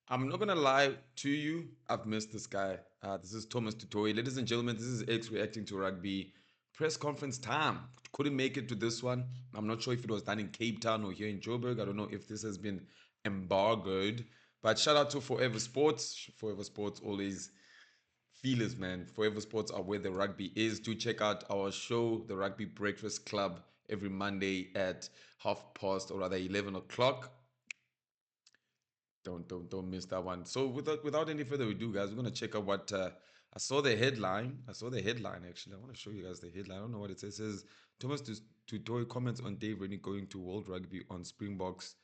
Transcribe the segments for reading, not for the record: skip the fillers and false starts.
I'm not gonna lie to you. I've missed this guy. This is Thomas Tutori. Ladies and gentlemen, this is X reacting to rugby press conference time. Couldn't make it to this one. I'm not sure if it was done in Cape Town or here in Joburg. I don't know if this has been embargoed. But shout out to Forever Sports. Forever Sports always feelers, man. Forever Sports are where the rugby is. Do check out our show, the Rugby Breakfast Club, every Monday at half past or rather 11 o'clock. Don't miss that one. So without any further ado, guys, we're gonna check out what I saw the headline. I saw the headline actually. I want to show you guys the headline. I don't know what it says. It says Thomas Tutori comments on Dave Rennie going to World Rugby on Springboks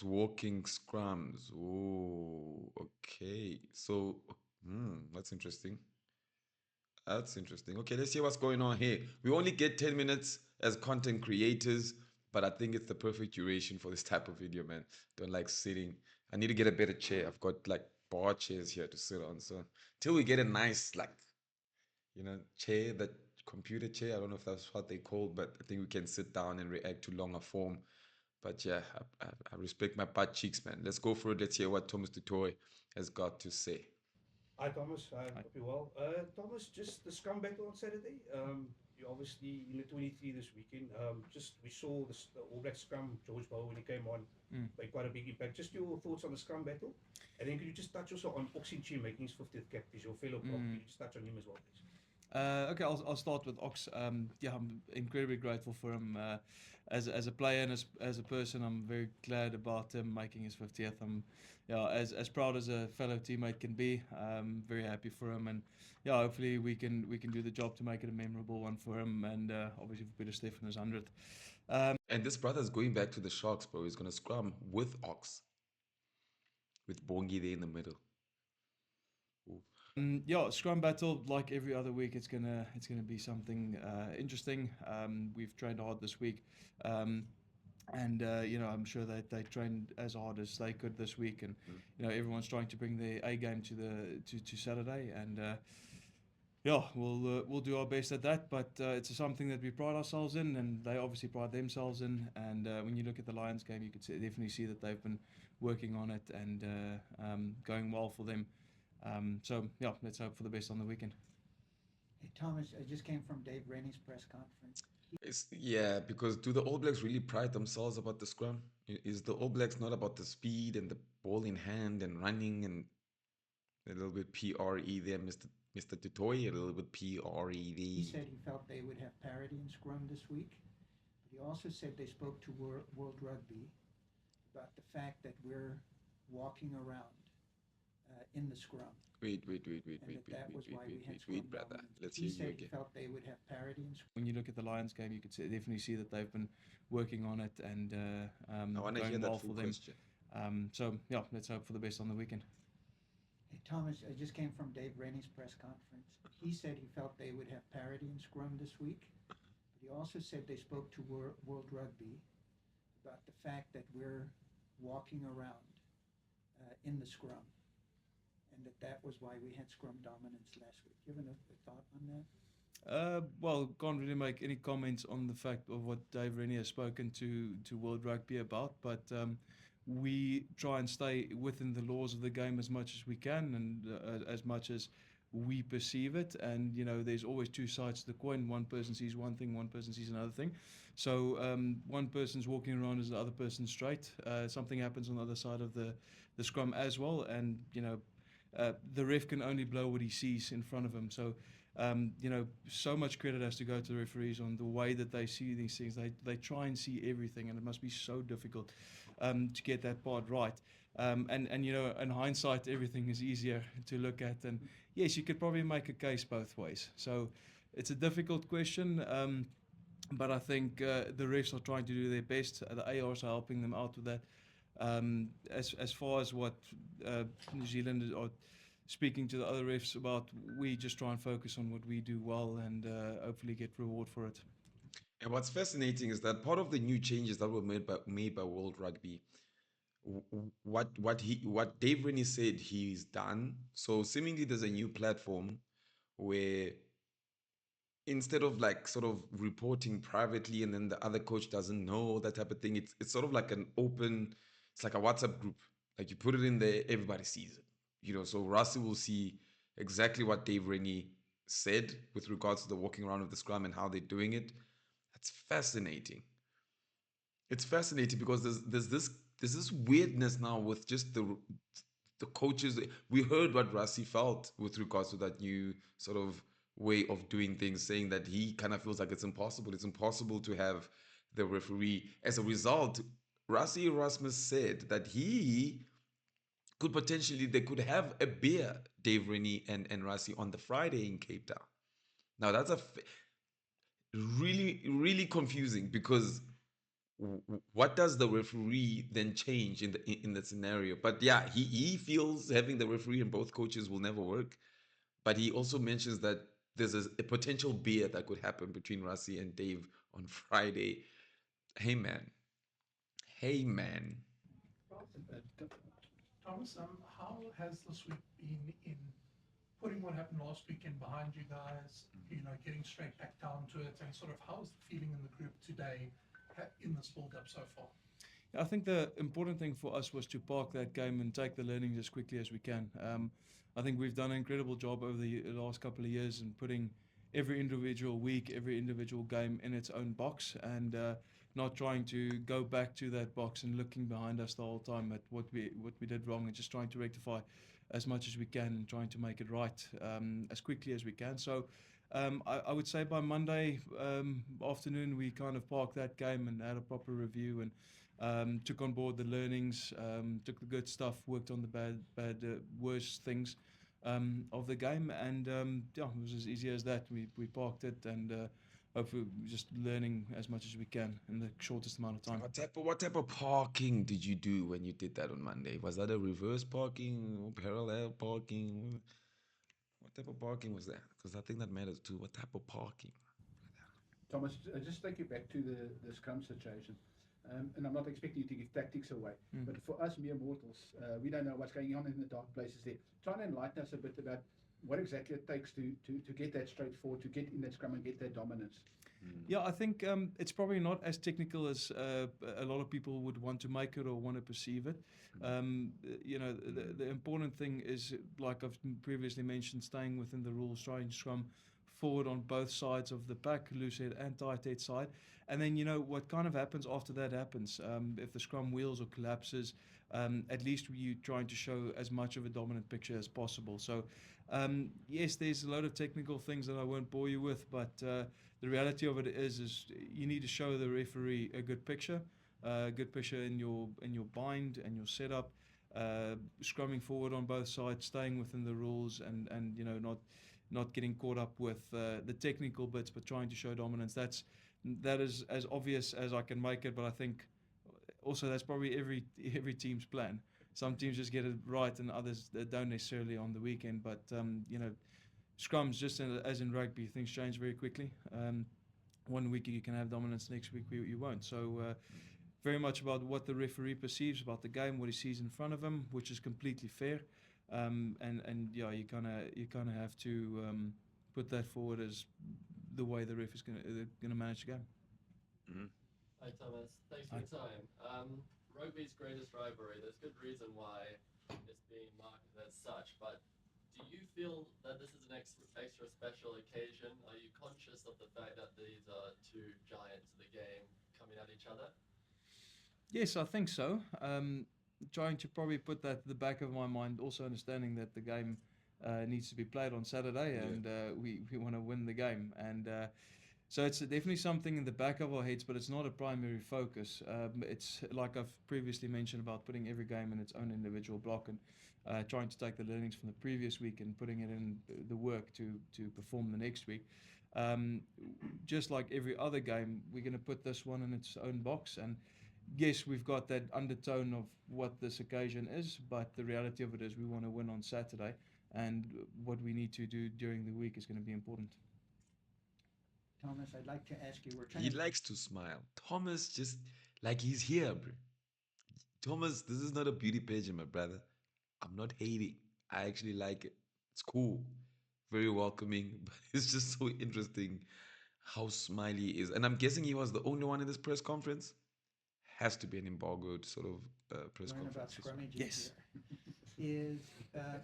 walking scrums. Oh, okay. So that's interesting. That's interesting. Okay, let's see what's going on here. We only get 10 minutes as content creators, but I think it's the perfect duration for this type of video, man. Don't like sitting. I need to get a better chair. I've got like bar chairs here to sit on. So till we get a nice, like, chair, that computer chair, I don't know if that's what they call, but I think we can sit down and react to longer form. But yeah, I respect my butt cheeks, man. Let's go for it. Let's hear what Thomas Tutoy has got to say. Hi Thomas, I hope you're well. Thomas, just the scrum battle on Saturday. You obviously in the 23 this weekend. Just we saw the All Black scrum, George Bow when he came on, made quite a big impact. Just your thoughts on the scrum battle, and then could you just touch also on Oxenchi making his 50th cap? He's your fellow prop. Could you just touch on him as well, please? Okay, I'll start with Ox. Yeah, I'm incredibly grateful for him as a player and as a person. I'm very glad about him making his 50th. I'm yeah as proud as a fellow teammate can be. Very happy for him, and yeah, hopefully we can do the job to make it a memorable one for him, and obviously for Peter Stephan his 100th. And this brother's going back to the Sharks, bro. He's gonna scrum with Ox, with Bongi there in the middle. Ooh. Yeah, Scrum Battle, like every other week, it's gonna be something interesting. We've trained hard this week, and I'm sure that they trained as hard as they could this week, and everyone's trying to bring their A game to Saturday, and yeah, we'll do our best at that. But it's something that we pride ourselves in, and they obviously pride themselves in. And when you look at the Lions game, you could definitely see that they've been working on it and going well for them. So yeah, let's hope for the best on the weekend. Hey, Thomas, I just came from Dave Rennie's press conference. Yeah, because do the All Blacks really pride themselves about the scrum? Is the All Blacks not about the speed and the ball in hand and running and a little bit PRE there, Mr. Tutoy, a little bit PRE He there. said he felt they would have parity in scrum this week, but he also said they spoke to World Rugby about the fact that we're walking around in the scrum, and that was why we had scrum brother. dominance. But Let's he hear you said he again. felt they would have parity in scrum. When you look at the Lions game, you could definitely see that they've been working on it and I want to hear going that well full for them. question. So yeah, let's hope for the best on the weekend. Hey, Thomas, I just came from Dave Rennie's press conference. He said he felt they would have parity in scrum this week, but he also said they spoke to World Rugby about the fact that we're walking around in the scrum, and that was why we had scrum dominance last week. You have a thought on that? Well, can't really make any comments on the fact of what Dave Rennie has spoken to World Rugby about, but we try and stay within the laws of the game as much as we can and as much as we perceive it. And there's always two sides to the coin. One person sees one thing, one person sees another thing. So one person's walking around as the other person's straight. Something happens on the other side of the scrum as well, and the ref can only blow what he sees in front of him. So, so much credit has to go to the referees on the way that they see these things. They try and see everything, and it must be so difficult to get that part right. And in hindsight, everything is easier to look at. And yes, you could probably make a case both ways. So, it's a difficult question. But I think the refs are trying to do their best. The ARs are helping them out with that. As far as what New Zealand are speaking to the other refs about, we just try and focus on what we do well and hopefully get reward for it. And what's fascinating is that part of the new changes that were made by World Rugby, what Dave Rennie said he's done. So seemingly there's a new platform where instead of like sort of reporting privately and then the other coach doesn't know that type of thing, it's sort of like an open it's like a WhatsApp group. Like you put it in there, everybody sees it. So Rossi will see exactly what Dave Rennie said with regards to the walking around of the scrum and how they're doing it. That's fascinating. It's fascinating because there's this weirdness now with just the coaches. We heard what Rossi felt with regards to that new sort of way of doing things, saying that he kind of feels like it's impossible. It's impossible to have the referee. As a result, Rossi Erasmus said that he could potentially they could have a beer, Dave Rennie and Rossi, on the Friday in Cape Town. Now that's really really confusing because what does the referee then change in the scenario? But yeah, he feels having the referee and both coaches will never work. But he also mentions that there's a potential beer that could happen between Rossi and Dave on Friday. Hey man, hey man. Well, Thomas, how has this week been in putting what happened last weekend behind you guys, getting straight back down to it, and sort of how's the feeling in the group today in this build-up so far? I think the important thing for us was to park that game and take the learnings as quickly as we can. I think we've done an incredible job over the last couple of years in putting every individual week, every individual game in its own box, and not trying to go back to that box and looking behind us the whole time at what we did wrong, and just trying to rectify as much as we can and trying to make it right as quickly as we can. So. I would say by Monday afternoon we kind of parked that game and had a proper review and took on board the learnings, took the good stuff, worked on the worse things of the game, and yeah, it was as easy as that. We parked it and hopefully just learning as much as we can in the shortest amount of time. What type of parking did you do when you did that on Monday? Was that a reverse parking, parallel parking? What type of parking was that? Because I think that matters too. What type of parking? Thomas, just take you back to the scrum situation. And I'm not expecting you to give tactics away, but for us mere mortals, we don't know what's going on in the dark places there. Try and enlighten us a bit about what exactly it takes to get that straightforward, to get in that scrum and get that dominance. Yeah, I think it's probably not as technical as a lot of people would want to make it or want to perceive it. The important thing is, like I've previously mentioned, staying within the rules, trying to scrum forward on both sides of the pack, loose head and tight head side. And then, what kind of happens after that happens. If the scrum wheels or collapses, at least you're trying to show as much of a dominant picture as possible. So, yes, there's a lot of technical things that I won't bore you with, but the reality of it is you need to show the referee a good picture in your bind and your setup, scrumming forward on both sides, staying within the rules, and not getting caught up with the technical bits, but trying to show dominance. That is as obvious as I can make it, but I think also that's probably every team's plan. Some teams just get it right, and others don't necessarily on the weekend. But scrums, just as in rugby, things change very quickly. One week you can have dominance, next week you won't. So very much about what the referee perceives about the game, what he sees in front of him, which is completely fair. And yeah, you kind of have to put that forward as the way the ref is gonna manage the game. Mm-hmm. Hi Thomas, thanks for your time. Rugby's greatest rivalry. There's good reason why it's being marketed as such, but do you feel that this is an extra special occasion? Are you conscious of the fact that these are two giants of the game coming at each other? Yes, I think so. Trying to probably put that at the back of my mind, also understanding that the game needs to be played on Saturday, and we want to win the game. And so it's definitely something in the back of our heads, but it's not a primary focus. It's like I've previously mentioned about putting every game in its own individual block and trying to take the learnings from the previous week and putting it in the work to perform the next week. Just like every other game, we're going to put this one in its own box. And yes, we've got that undertone of what this occasion is, but the reality of it is we want to win on Saturday, and what we need to do during the week is going to be important. Thomas, I'd like to ask you, we're trying He to likes to smile. Thomas just like he's here, bro. Thomas, this is not a beauty pageant, my brother. I'm not hating. I actually like it. It's cool. Very welcoming, but it's just so interesting how smiley he is. And I'm guessing he was the only one in this press conference. has to be an embargoed sort of press Learn about conference. This one. scrummaging Yes. here is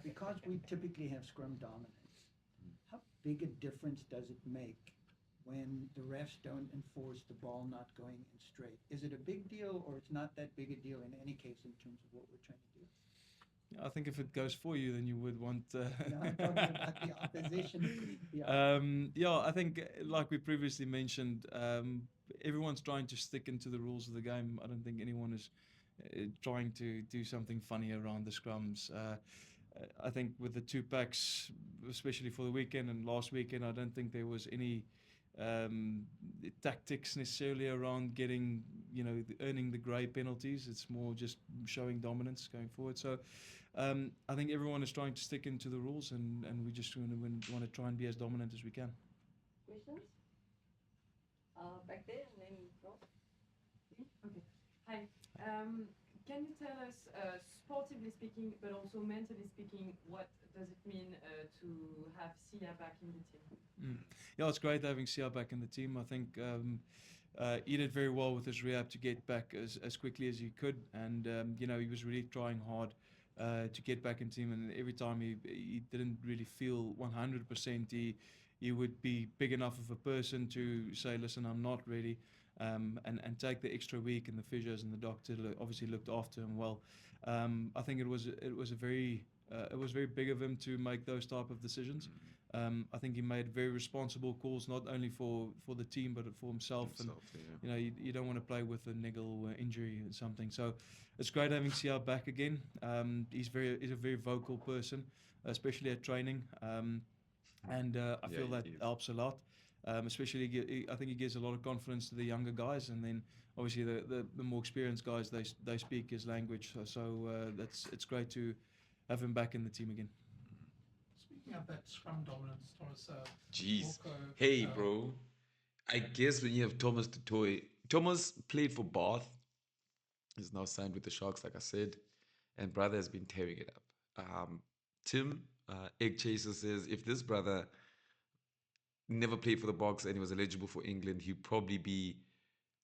because we typically have scrum dominance. How big a difference does it make when the refs don't enforce the ball not going in straight? Is it a big deal or it's not that big a deal in any case in terms of what we're trying to do? I think if it goes for you, then you would want. No, I'm talking about the opposition. Yeah, I think, like we previously mentioned, everyone's trying to stick into the rules of the game. I don't think anyone is trying to do something funny around the scrums. I think with the two packs, especially for the weekend and last weekend, I don't think there was any um, tactics necessarily around getting, earning the grey penalties. It's more just showing dominance going forward. So I think everyone is trying to stick into the rules, and we just want to try and be as dominant as we can. Questions? Back there and then Ross. Okay. Hi. Can you tell us, sportively speaking, but also mentally speaking, what does it mean to have Sia back in the team? Yeah, it's great having Sia back in the team. I think he did very well with his rehab to get back as quickly as he could, and he was really trying hard to get back in team. And every time he didn't really feel 100%, he would be big enough of a person to say, "Listen, I'm not ready." And take the extra week, and the physios and the doctor obviously looked after him well. I think it was very big of him to make those type of decisions. I think he made very responsible calls, not only for the team but for himself. Yeah. And you don't want to play with a niggle injury or something. So it's great having Sia back again. He's a very vocal person, especially at training. And I Yeah, feel he that is. helps a lot. Especially, I think he gives a lot of confidence to the younger guys, and then obviously the more experienced guys, they speak his language. So it's great to have him back in the team again. Speaking of that scrum dominance, Thomas, Jeez. Wilco, Hey, bro. I guess when you have Thomas Tutoy, Thomas played for Bath. He's now signed with the Sharks, like I said, and brother has been tearing it up. Tim, Egg Chaser says if this brother never played for the Box and he was eligible for England, he'd probably be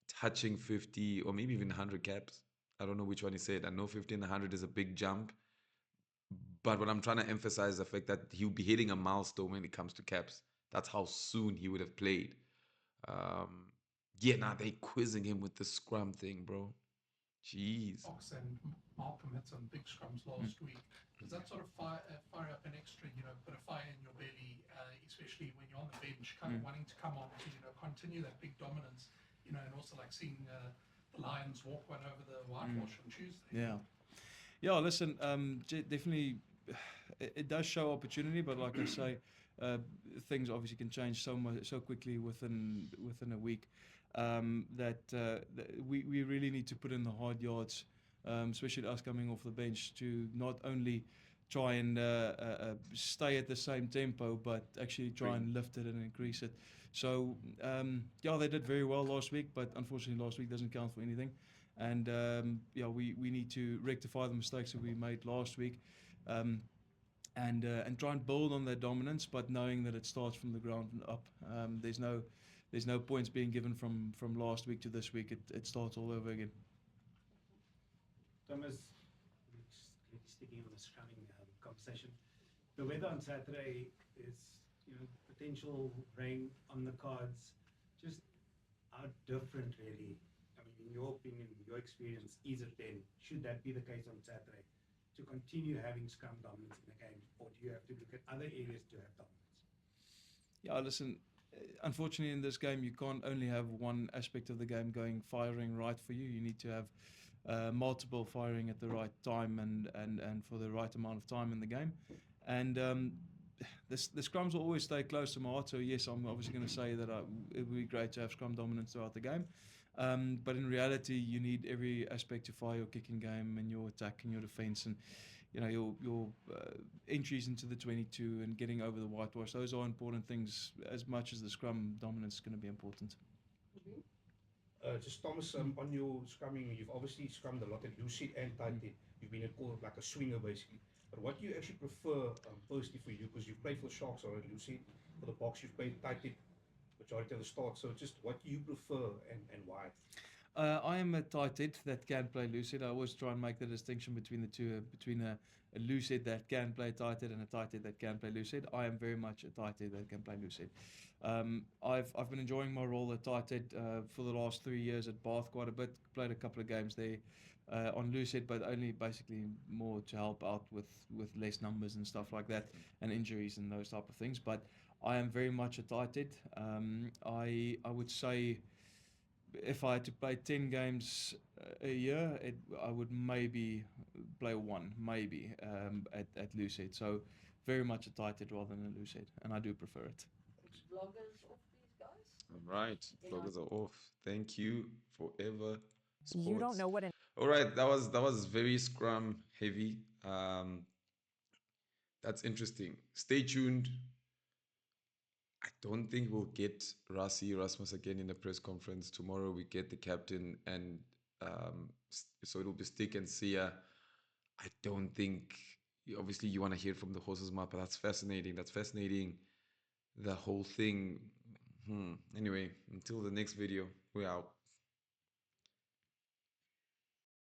touching 50 or maybe even 100 caps. I don't know which one he said. I know 50 and 100 is a big jump. But what I'm trying to emphasize is the fact that he'll be hitting a milestone when it comes to caps. That's how soon he would have played. Now they quizzing him with the scrum thing, bro. Jeez. Fox and Malcolm had some big scrums last week. Does that sort of fire up an extra, put a fire in your belly, especially when you're on the bench, kind of wanting to come on to, continue that big dominance, and also like seeing the Lions walk one over the whitewash on Tuesday? Yeah. Listen, definitely, it does show opportunity, but like I say, things obviously can change so quickly within a week. That we really need to put in the hard yards, especially us coming off the bench, to not only try and stay at the same tempo, but actually try and lift it and increase it. So they did very well last week, but unfortunately last week doesn't count for anything. And we need to rectify the mistakes that we made last week, and try and build on that dominance, but knowing that it starts from the ground up. There's no points being given from last week to this week. It starts all over again. Thomas, sticking on the scrumming conversation, the weather on Saturday is, potential rain on the cards. Just how different, really? I mean, in your opinion, your experience, is it then? Should that be the case on Saturday to continue having scrum dominance in the game, or do you have to look at other areas to have dominance? Yeah, listen. Unfortunately, in this game, you can't only have one aspect of the game firing right for you. You need to have multiple firing at the right time and for the right amount of time in the game. And the scrums will always stay close to my heart. So yes, I'm obviously going to say that it would be great to have scrum dominance throughout the game. But in reality, you need every aspect to fire your kicking game and your attack and your defense and your entries into the 22 and getting over the whitewash. Those are important things as much as the scrum dominance is going to be important. Just Thomas, on your scrumming, you've obviously scrummed a lot at loose hit and tight hit. You've been called like a swinger basically. But what do you actually prefer personally for you? Because you've played for the Sharks or at loose hit. For the Box, you've played tight hit majority of the start. So just what do you prefer and why? I am a tight head that can play loose head. I always try and make the distinction between the two, between a loose head that can play tight head and a tight head that can play loose head. I am very much a tight head that can play loose head. I've been enjoying my role at tight head for the last 3 years at Bath quite a bit. Played a couple of games there on loose head, but only basically more to help out with less numbers and stuff like that, and injuries and those type of things. But I am very much a tight head. I would say if I had to play 10 games a year, I would maybe play one, maybe at loose head. So very much a tight head rather than a loose head, and I do prefer it. Vloggers off, these guys. All right, vloggers are off. Thank you, Forever Sports. You don't know what an All right, that was very scrum heavy. That's interesting. Stay tuned. I don't think we'll get Rasmus again in the press conference. Tomorrow we get the captain, and so it'll be Stick and Sia. I don't think, obviously you want to hear from the horse's mouth, but that's fascinating. That's fascinating, the whole thing. Anyway, until the next video, we're out.